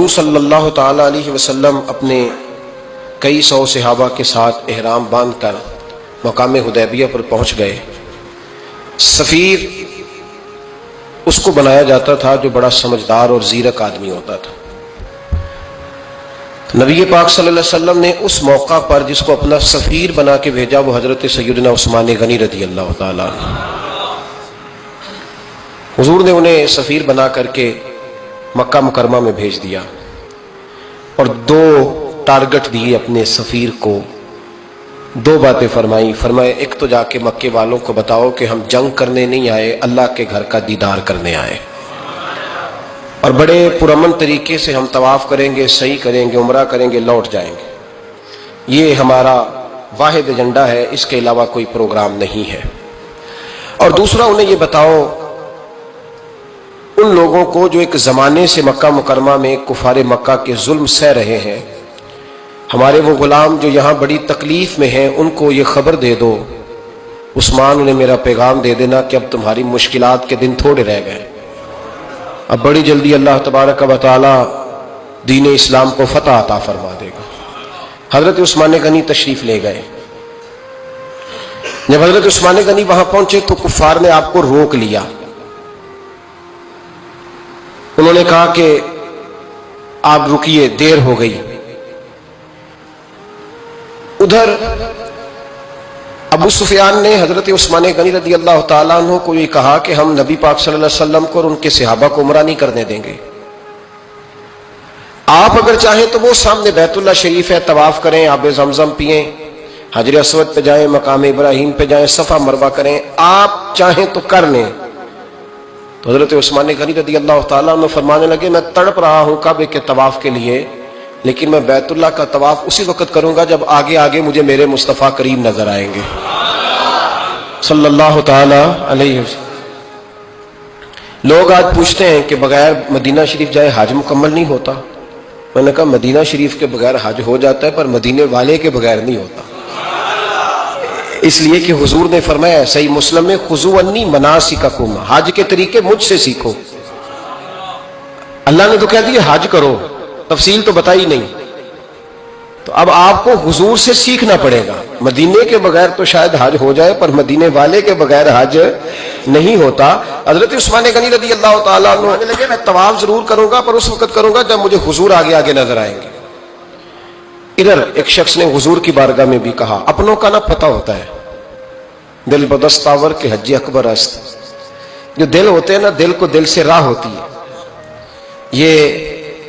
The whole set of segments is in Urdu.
حضور صلی اللہ تعالی علیہ وسلم اپنے کئی سو صحابہ کے ساتھ احرام باندھ کر مقام حدیبیہ پر پہنچ گئے۔ سفیر اس کو بنایا جاتا تھا جو بڑا سمجھدار اور زیرک آدمی ہوتا تھا۔ نبی پاک صلی اللہ علیہ وسلم نے اس موقع پر جس کو اپنا سفیر بنا کے بھیجا وہ حضرت سیدنا عثمان غنی رضی اللہ تعالیٰ عنہ۔ حضور نے انہیں سفیر بنا کر کے مکہ مکرمہ میں بھیج دیا اور دو ٹارگٹ دیے اپنے سفیر کو، دو باتیں فرمائے ایک تو جا کے مکے والوں کو بتاؤ کہ ہم جنگ کرنے نہیں آئے، اللہ کے گھر کا دیدار کرنے آئے، اور بڑے پرامن طریقے سے ہم طواف کریں گے، سعی کریں گے، عمرہ کریں گے، لوٹ جائیں گے۔ یہ ہمارا واحد ایجنڈا ہے، اس کے علاوہ کوئی پروگرام نہیں ہے۔ اور دوسرا انہیں یہ بتاؤ ان لوگوں کو جو ایک زمانے سے مکہ مکرمہ میں کفار مکہ کے ظلم سہ رہے ہیں، ہمارے وہ غلام جو یہاں بڑی تکلیف میں ہیں، ان کو یہ خبر دے دو، عثمان انہیں میرا پیغام دے دینا کہ اب تمہاری مشکلات کے دن تھوڑے رہ گئے، اب بڑی جلدی اللہ تبارک و تعالی دین اسلام کو فتح عطا فرما دے گا۔ حضرت عثمان غنی تشریف لے گئے۔ جب حضرت عثمان غنی وہاں پہنچے تو کفار نے آپ کو روک لیا۔ انہوں نے کہا کہ آپ رکیے، دیر ہو گئی۔ ادھر ابو سفیان نے حضرت عثمان غنی رضی اللہ تعالیٰ عنہ کو یہ کہا کہ ہم نبی پاک صلی اللہ علیہ وسلم کو اور ان کے صحابہ کو عمرہ نہیں کرنے دیں گے، آپ اگر چاہیں تو وہ سامنے بیت اللہ شریف ہے، طواف کریں، آب زمزم پئیں، حجر اسود پہ جائیں، مقام ابراہیم پہ جائیں، صفا مروہ کریں، آپ چاہیں تو کر لیں۔ تو حضرت عثمان غنی رضی اللہ تعالیٰ عنہ فرمانے لگے میں تڑپ رہا ہوں کعبے کے طواف کے لیے، لیکن میں بیت اللہ کا طواف اسی وقت کروں گا جب آگے آگے مجھے میرے مصطفیٰ کریم نظر آئیں گے صلی اللہ تعالی علیہ وسلم۔ لوگ آج پوچھتے ہیں کہ بغیر مدینہ شریف جائے حج مکمل نہیں ہوتا۔ میں نے کہا مدینہ شریف کے بغیر حج ہو جاتا ہے پر مدینے والے کے بغیر نہیں ہوتا، اس لیے کہ حضور نے فرمایا صحیح مسلم میں خذوا عنی مناسککم، حج کے طریقے مجھ سے سیکھو۔ اللہ نے تو کہہ دیا حج کرو، تفصیل تو بتائی نہیں، تو اب آپ کو حضور سے سیکھنا پڑے گا۔ مدینے کے بغیر تو شاید حج ہو جائے پر مدینے والے کے بغیر حج نہیں ہوتا۔ حضرت عثمان غنی رضی اللہ تعالیٰ عنہ لگے میں طواف ضرور کروں گا پر اس وقت کروں گا جب مجھے حضور آگے آگے نظر آئیں گے۔ ادھر ایک شخص نے حضور کی بارگاہ میں بھی کہا، اپنوں کا نہ پتہ ہوتا ہے، دل بدستاور کے حج اکبر است، جو دل ہوتے ہیں نا، دل کو دل سے راہ ہوتی ہے۔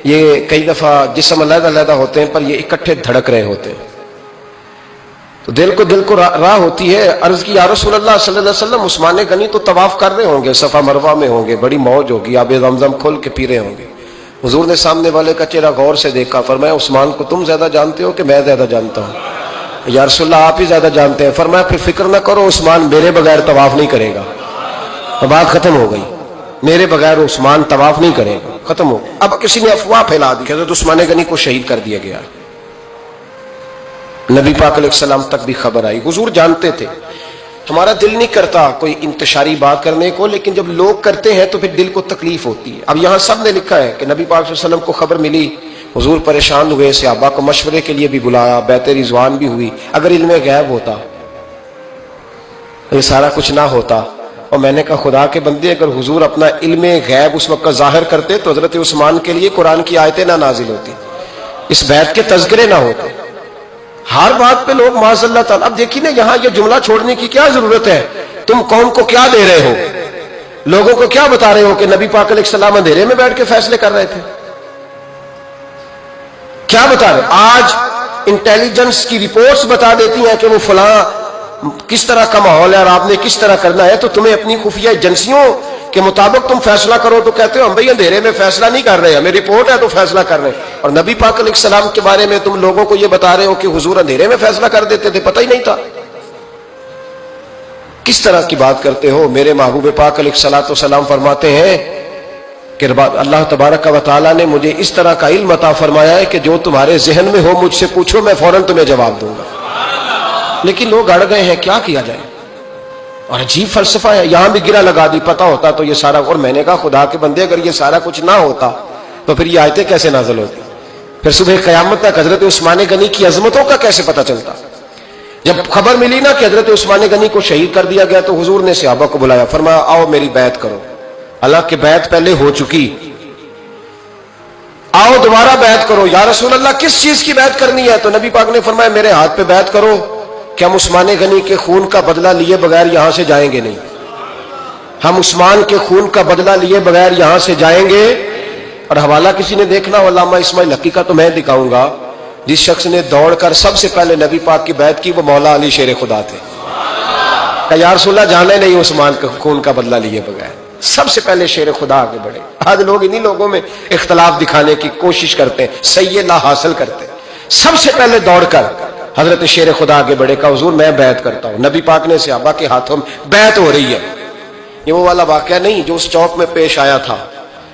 یہ کئی دفعہ جسم علیحدہ علیحدہ ہوتے ہیں پر یہ اکٹھے دھڑک رہے ہوتے ہیں، تو دل کو راہ ہوتی ہے۔ عرض کی یا رسول اللہ صلی اللہ علیہ وسلم عثمان غنی تو طواف کر رہے ہوں گے، صفا مروہ میں ہوں گے، بڑی موج ہوگی، آب زمزم کھول کے پی رہے ہوں گے۔ حضور نے سامنے والے کا چہرہ غور سے دیکھا، فرمایا عثمان کو تم زیادہ جانتے ہو کہ میں زیادہ جانتا ہوں؟ یا رسول اللہ آپ ہی زیادہ جانتے ہیں۔ فرمایا پھر فکر نہ کرو، عثمان میرے بغیر طواف نہیں کرے گا۔ بات ختم ہو گئی، میرے بغیر عثمان طواف نہیں کرے گا، ختم ہو۔ اب کسی نے افواہ پھیلا دی کہ حضرت عثمان غنی کو شہید کر دیا گیا۔ نبی پاک علیہ السلام تک بھی خبر آئی، حضور جانتے تھے۔ ہمارا دل نہیں کرتا کوئی انتشاری بات کرنے کو، لیکن جب لوگ کرتے ہیں تو پھر دل کو تکلیف ہوتی ہے۔ اب یہاں سب نے لکھا ہے کہ نبی پاک صلی اللہ علیہ وسلم کو خبر ملی، حضور پریشان ہوئے، صحابہ کو مشورے کے لیے بھی بلایا، بیعت رضوان بھی ہوئی۔ اگر علم غیب ہوتا، یہ سارا کچھ نہ ہوتا، اور میں نے کہا خدا کے بندے اگر حضور اپنا علم غیب اس وقت ظاہر کرتے تو حضرت عثمان کے لیے قرآن کی آیتیں نہ نازل ہوتی، اس بیعت کے تذکرے نہ ہوتے۔ ہر بات پہ لوگ معاذ اللہ تعالیٰ۔ اب دیکھیے نا یہاں یہ جملہ چھوڑنے کی کیا ضرورت ہے؟ تم قوم کو کیا دے رہے ہو؟ لوگوں کو کیا بتا رہے ہو کہ نبی پاک علیہ السلام اندھیرے میں بیٹھ کے فیصلے کر رہے تھے؟ کیا بتا رہے؟ آج انٹیلیجنس کی رپورٹس بتا دیتی ہیں کہ وہ فلاں کس طرح کا ماحول ہے اور آپ نے کس طرح کرنا ہے، تو تمہیں اپنی خفیہ ایجنسیوں کے مطابق تم فیصلہ کرو تو کہتے ہو ہم بھائی اندھیرے میں فیصلہ نہیں کر رہے، ہمیں رپورٹ ہے تو فیصلہ کر رہے ہیں۔ اور نبی پاک علیہ السلام کے بارے میں تم لوگوں کو یہ بتا رہے ہو کہ حضور اندھیرے میں فیصلہ کر دیتے تھے، پتہ ہی نہیں تھا۔ کس طرح کی بات کرتے ہو؟ میرے محبوب پاک علیہ الصلوۃ والسلام فرماتے ہیں کہ اللہ تبارک و تعالیٰ نے مجھے اس طرح کا علم عطا فرمایا ہے کہ جو تمہارے ذہن میں ہو مجھ سے پوچھو، میں فوراً تمہیں جواب دوں گا۔ لیکن لوگ اڑ گئے ہیں، کیا کیا جائے؟ اور عجیب فلسفہ ہے، یہاں بھی گرا لگا دی، پتہ ہوتا تو یہ سارا۔ اور میں نے کہا خدا کے بندے اگر یہ سارا کچھ نہ ہوتا تو پھر یہ آیتیں کیسے نازل ہوتی؟ پھر صبح قیامت تک حضرت عثمان غنی کی عظمتوں کا کیسے پتہ چلتا؟ جب خبر ملی نا کہ حضرت عثمان غنی کو شہید کر دیا گیا تو حضور نے صحابہ کو بلایا، فرمایا آؤ میری بیعت کرو، حالانکہ بیعت پہلے ہو چکی، آؤ دوبارہ بیعت کرو۔ یا رسول اللہ کس چیز کی بیعت کرنی ہے؟ تو نبی پاک نے فرمایا میرے ہاتھ پہ بیعت کرو کہ ہم عثمان غنی کے خون کا بدلہ لیے بغیر یہاں سے جائیں گے نہیں، ہم عثمان کے خون کا بدلہ لیے بغیر یہاں سے جائیں گے۔ اور حوالہ کسی نے دیکھنا ہو علامہ اسماعیل حقی کا تو میں دکھاؤں گا، جس شخص نے دوڑ کر سب سے پہلے نبی پاک کی بیعت کی وہ مولا علی شیر خدا تھے، کہ یا رسول اللہ جانے نہیں عثمان کے خون کا بدلہ لیے بغیر، سب سے پہلے شیر خدا آگے بڑھے۔ آج لوگ انہی لوگوں میں اختلاف دکھانے کی کوشش کرتے ہیں، صحیح لا حاصل کرتے ہیں، سب سے پہلے دوڑ کر حضرت شیر خدا آگے بڑھے کہ حضور میں بیعت کرتا ہوں۔ نبی پاک نے صحابہ کے ہاتھوں میں بیعت ہو رہی ہے۔ یہ وہ والا واقعہ نہیں جو اس چوک میں پیش آیا تھا،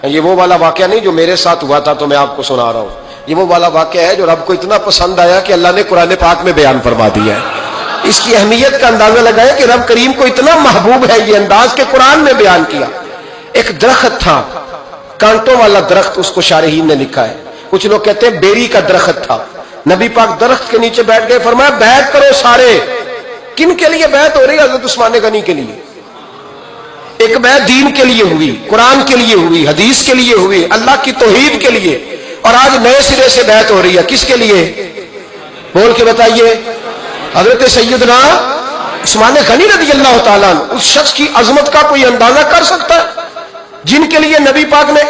یہ وہ والا واقعہ نہیں جو میرے ساتھ ہوا تھا تو میں آپ کو سنا رہا ہوں، یہ وہ والا واقعہ ہے جو رب کو اتنا پسند آیا کہ اللہ نے قرآن پاک میں بیان فرما دیا ہے۔ اس کی اہمیت کا اندازہ لگائے کہ رب کریم کو اتنا محبوب ہے یہ انداز کہ قرآن میں بیان کیا۔ ایک درخت تھا، کانٹوں والا درخت، اس کو شارحین نے لکھا ہے، کچھ لوگ کہتے ہیں بیری کا درخت تھا۔ نبی پاک درخت کے نیچے بیٹھ گئے، فرمایا بیعت کرو سارے۔ کن کے لیے بیعت ہو رہی ہے؟ حضرت عثمان غنی کے لیے۔ ایک بیعت دین کے لیے ہوئی، قرآن کے لیے ہوئی، حدیث کے لیے ہوئی، اللہ کی توحید کے لیے، اور آج نئے سرے سے بیعت ہو رہی ہے۔ کس کے لیے؟ بول کے بتائیے۔ حضرت سیدنا عثمان غنی رضی اللہ تعالیٰ عنہ، اس شخص کی عظمت کا کوئی اندازہ کر سکتا ہے جن کے لیے نبی پاک نے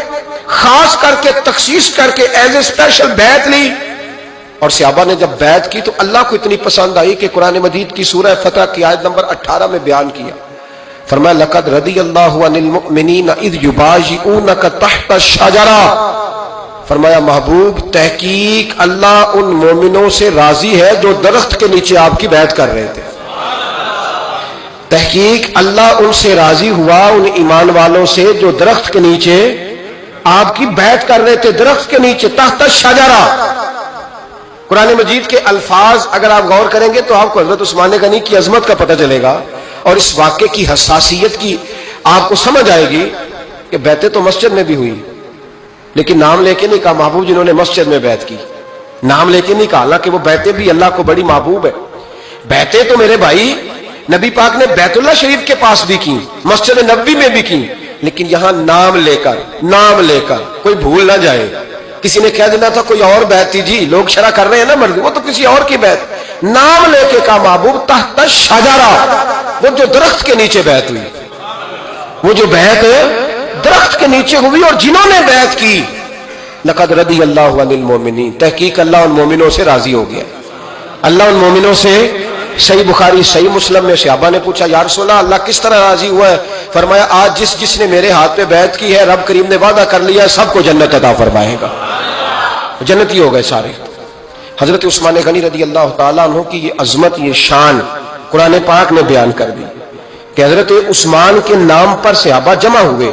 خاص کر کے تخصیص کر کے ایز اے اسپیشل بیعت لی؟ اور صحابہ نے جب بیعت کی تو اللہ کو اتنی پسند آئی کہ قرآن مجید کی سورہ فتح کی آیت نمبر 18 میں بیان کیا، فرمایا لقد رضی اللہ عن المؤمنین اذ یبایعونک تحت الشجرہ، فرمایا محبوب تحقیق اللہ ان مومنوں سے راضی ہے جو درخت کے نیچے آپ کی بیعت کر رہے تھے۔ تحقیق اللہ ان سے راضی ہوا، ان ایمان والوں سے جو درخت کے نیچے آپ کی بیعت کر رہے تھے، درخت کے نیچے تحت الشجرہ۔ قرآن مجید کے الفاظ اگر آپ غور کریں گے تو آپ کو حضرت عثمان غنی کی عظمت کا پتہ چلے گا، اور اس واقعے کی حساسیت کی آپ کو سمجھ آئے گی کہ بیعتیں تو مسجد میں بھی ہوئی، لیکن نام لے کے نہیں کہا محبوب جنہوں نے مسجد میں بیعت کی، نام لے کے نہیں کہا، حالانکہ وہ بیعتیں بھی اللہ کو بڑی محبوب ہے۔ بیعتیں تو میرے بھائی نبی پاک نے بیت اللہ شریف کے پاس بھی کی، مسجد نبوی میں بھی کی، لیکن یہاں نام لے کر کوئی بھول نہ جائے۔ کسی نے کہہ دینا تھا کوئی اور بیعت تھی، جی لوگ شرع کر رہے ہیں نا مرضی، وہ تو کسی اور کی بیعت، نام لے کے کہا محبوب تحت الشجرہ، وہ جو درخت کے نیچے بیعت ہوئی، وہ جو بیعت درخت کے نیچے ہوئی، اور جنہوں نے بیعت کی لقد رضی اللہ عن المؤمنین، تحقیق اللہ ان مومنوں سے راضی ہو گیا، اللہ ان مومنوں سے۔ صحیح بخاری صحیح مسلم میں صحابہ نے پوچھا یا رسول اللہ اللہ کس طرح راضی ہوا ہے؟ فرمایا آج جس نے میرے ہاتھ پہ بیعت کی ہے رب کریم نے وعدہ کر لیا ہے سب کو جنت عطا فرمائے گا، جنتی ہو گئے سارے۔ حضرت عثمان غنی رضی اللہ تعالیٰ عنہ کی یہ عظمت، یہ شان قرآن پاک نے بیان کر دی کہ حضرت عثمان کے نام پر صحابہ جمع ہوئے،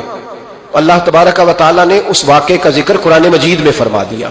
اللہ تبارک و تعالیٰ نے اس واقعے کا ذکر قرآن مجید میں فرما دیا۔